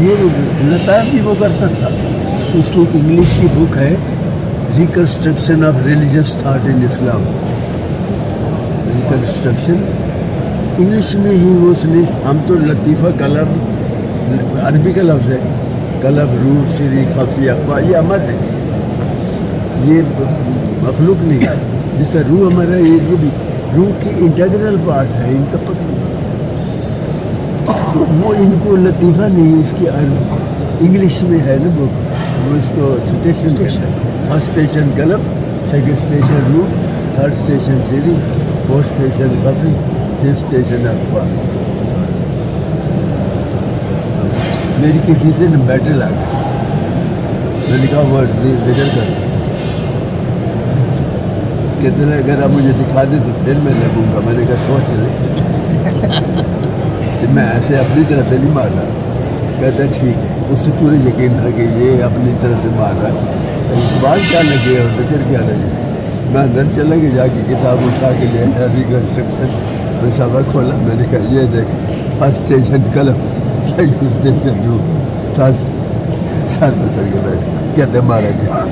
یہ لطائف بھی وہ کرتا تھا. اس کی ایک انگلش کی بک ہے reconstruction of religious thought in Islam. Reconstruction English میں ہی وہ اس نے. ہم تو لطیفہ قلب عربی کا لفظ ہے, قلب روح سری خفی اقوا یہ امر ہے, یہ مخلوق نہیں ہے. جس طرح روح ہمارا یہ بھی روح کی انٹیگرل پارٹ ہے ان کا پکڑ. تو وہ ان کو لطیفہ نہیں, اس کی انگلش میں ہے نا بک, وہ اس کو اسٹیشن کہتا ہے. فرسٹ اسٹیشن قلب, سیکنڈ اسٹیشن روح, تھرڈ اسٹیشن سری, فورتھ اسٹیشن خفی, ففتھ اسٹیشن اقوا. میری کسی سے بیٹل آ گئی, میں نے کہا وہ ذکر کر کہتے ہیں اگر آپ مجھے دکھا دیں تو پھر میں لگوں گا. میں نے کہا سوچ لیں کہ میں ایسے اپنی طرف سے نہیں مار رہا. کہتا ہے ٹھیک ہے. اس سے پورے یقین تھا کہ یہ اپنی طرف سے مار رہا ہے. اقبال کیا لگے اور ذکر کیا لگے. میں اندر چلا کہ جا کے کتاب اٹھا کے لے آیا ریکنسٹرکشن. میں سبق کھولا, میں نے کہا یہ دیکھ فرسٹ اسٹیشن قلب, سیکنڈ اسٹیشن روح, ساتھ کہتے مارا گیا.